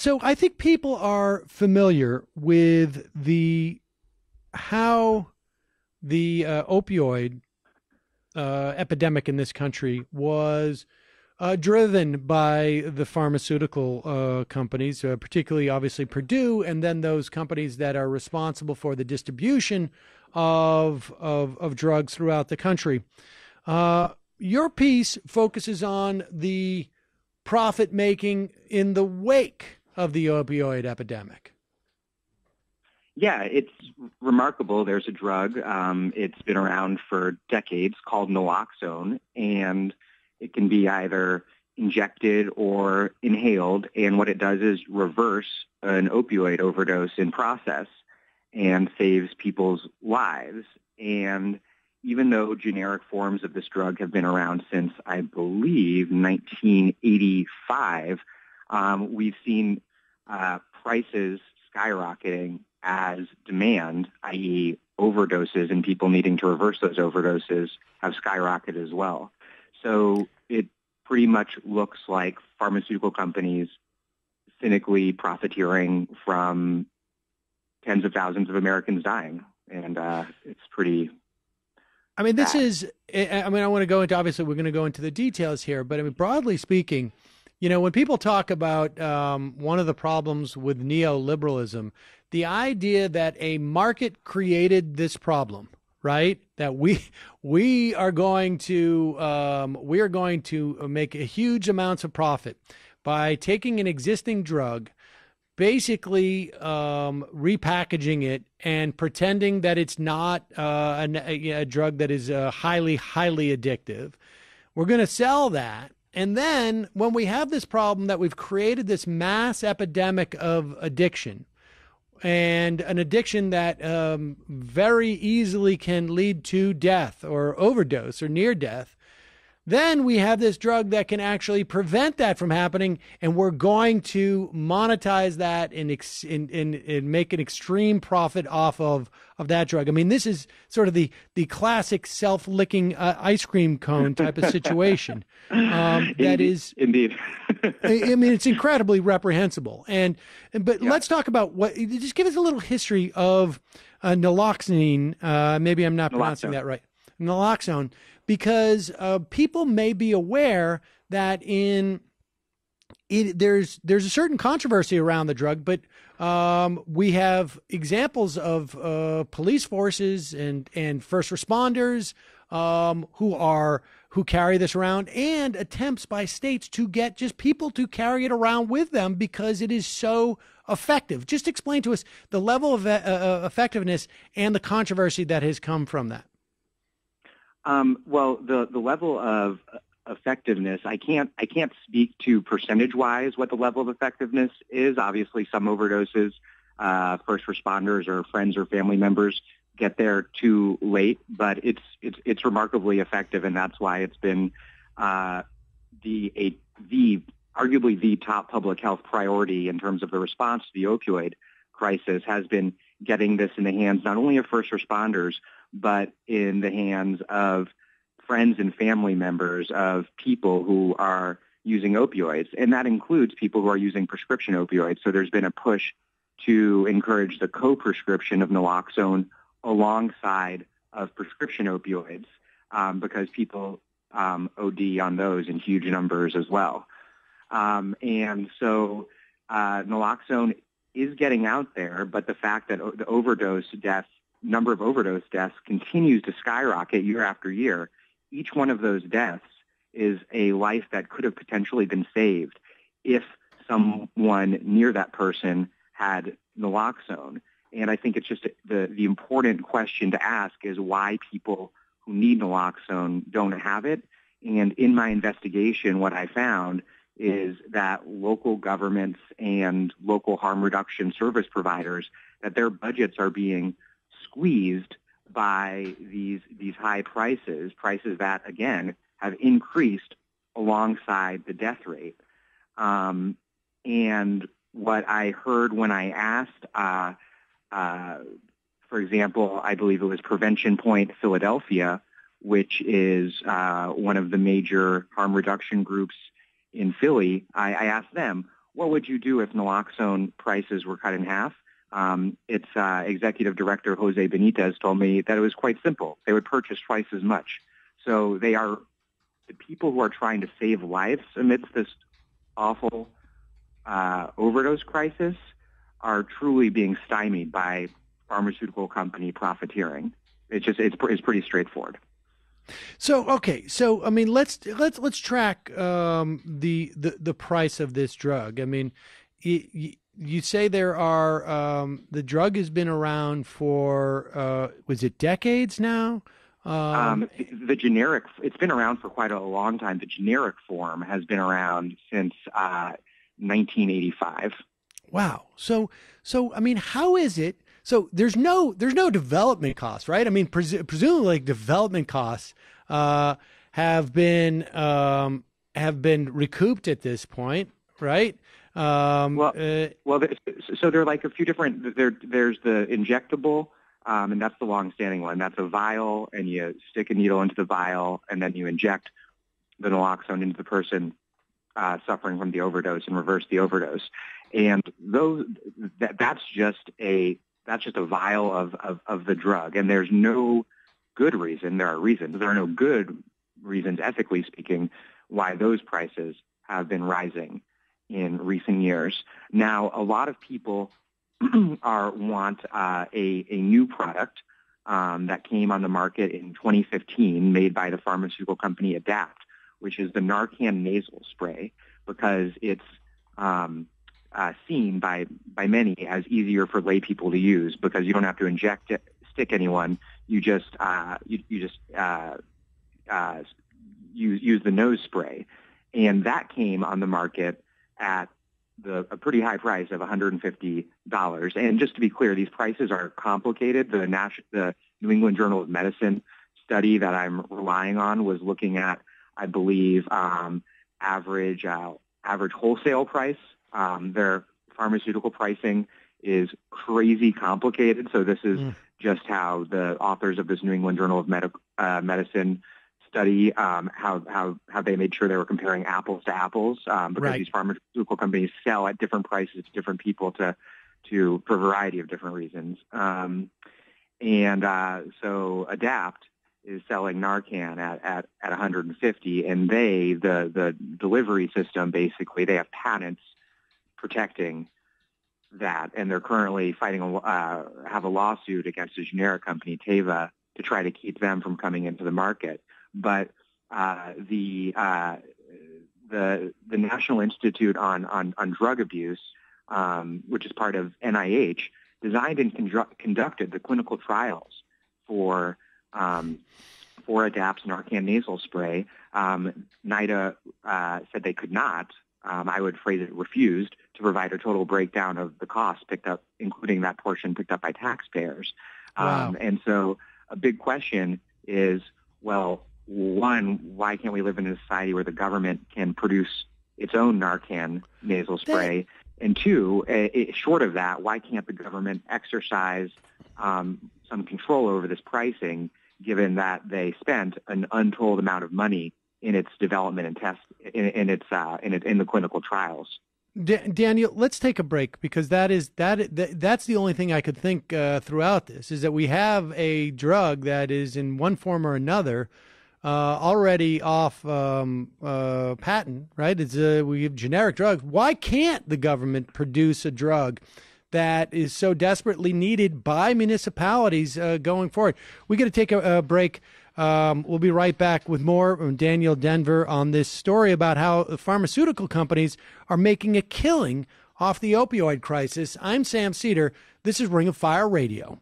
So I think people are familiar with how the opioid epidemic in this country was driven by the pharmaceutical companies, particularly obviously Purdue, and then those companies that are responsible for the distribution of drugs throughout the country. Your piece focuses on the profit making in the wake of the opioid epidemic. Yeah, it's remarkable. There's a drug. It's been around for decades called Naloxone, and it can be either injected or inhaled. And what it does is reverse an opioid overdose in process and saves people's lives. And even though generic forms of this drug have been around since, I believe, 1985, we've seen prices skyrocketing as demand, i.e. overdoses and people needing to reverse those overdoses, have skyrocketed as well. So it pretty much looks like pharmaceutical companies cynically profiteering from tens of thousands of Americans dying. And it's pretty... I mean, I want to go into, obviously we're going to go into the details here, but I mean, broadly speaking, when people talk about one of the problems with neoliberalism, the idea that a market created this problem, right? That we are going to make a huge amounts of profit by taking an existing drug, basically repackaging it and pretending that it's not a drug that is highly addictive. We're going to sell that. And then when we have this problem that we've created this mass epidemic of addiction, and an addiction that very easily can lead to death or overdose or near death, then we have this drug that can actually prevent that from happening, and we're going to monetize that and make an extreme profit off of that drug. I mean, this is sort of the classic self-licking ice cream cone type of situation. That is indeed. I mean, it's incredibly reprehensible. But let's talk about just give us a little history of naloxone. Maybe I'm not pronouncing that right. Naloxone, because people may be aware that there's a certain controversy around the drug, but we have examples of police forces and first responders who carry this around, and attempts by states to get just people to carry it around with them because it is so effective. Just explain to us the level of effectiveness and the controversy that has come from that. Well, the level of effectiveness, I can't speak to percentage-wise what the level of effectiveness is. Obviously, some overdoses, first responders or friends or family members get there too late, but it's remarkably effective, and that's why it's been arguably the top public health priority in terms of the response to the opioid crisis, has been getting this in the hands not only of first responders, but in the hands of friends and family members of people who are using opioids. And that includes people who are using prescription opioids. So there's been a push to encourage the co-prescription of naloxone alongside of prescription opioids because people OD on those in huge numbers as well. And so naloxone is getting out there, but the fact that the number of overdose deaths continues to skyrocket year after year. Each one of those deaths is a life that could have potentially been saved if someone near that person had naloxone. And I think it's just the important question to ask is why people who need naloxone don't have it. And in my investigation, what I found is that local governments and local harm reduction service providers, that their budgets are being squeezed by these high prices that, again, have increased alongside the death rate. And what I heard when I asked, for example, I believe it was Prevention Point Philadelphia, which is one of the major harm reduction groups in Philly, I asked them, what would you do if naloxone prices were cut in half? Its executive director, Jose Benitez, told me that it was quite simple. They would purchase twice as much. So they are the people who are trying to save lives amidst this awful overdose crisis are truly being stymied by pharmaceutical company profiteering. It's pretty straightforward. So okay, so I mean, let's track the price of this drug. I mean, you say there are the drug has been around for was it decades now? The generic, it's been around for quite a long time. The generic form has been around since 1985. Wow. So I mean, how is it? So there's no development costs, right? I mean, presumably like development costs have been recouped at this point, right? So there are like a few different. There's the injectable, and that's the long-standing one. That's a vial, and you stick a needle into the vial, and then you inject the naloxone into the person suffering from the overdose and reverse the overdose. And that's just a vial of the drug, and there's no good reason. There are reasons. There are no good reasons, ethically speaking, why those prices have been rising in recent years. Now, a lot of people want a new product that came on the market in 2015, made by the pharmaceutical company Adapt, which is the Narcan nasal spray, because it's seen by many as easier for lay people to use because you don't have to stick anyone. You just use the nose spray, and that came on the market at a pretty high price of $150. And just to be clear, these prices are complicated. The New England Journal of Medicine study that I'm relying on was looking at, I believe, average wholesale price. Their pharmaceutical pricing is crazy complicated. So this is just how the authors of this New England Journal of Medicine study, how they made sure they were comparing apples to apples, because Right. these pharmaceutical companies sell at different prices to different people for a variety of different reasons. So Adapt is selling Narcan at $150, and the delivery system, basically, they have patents protecting that, and they're currently have a lawsuit against a generic company, Teva, to try to keep them from coming into the market. But the National Institute on Drug Abuse, which is part of NIH, designed and conducted the clinical trials for Adapt's Narcan nasal spray. NIDA said they could not. I would phrase it, refused to provide a total breakdown of the costs picked up, including that portion picked up by taxpayers. Wow. And so a big question is, well, one, why can't we live in a society where the government can produce its own Narcan nasal spray? And two, short of that, why can't the government exercise some control over this pricing, given that they spent an untold amount of money in its development and test in the clinical trials? Daniel, let's take a break, because that's the only thing I could think throughout this is that we have a drug that is in one form or another already off patent, right? We have generic drugs. Why can't the government produce a drug that is so desperately needed by municipalities going forward? We got to take a break. We'll be right back with more from Daniel Denvir on this story about how the pharmaceutical companies are making a killing off the opioid crisis. I'm Sam Seder. This is Ring of Fire Radio.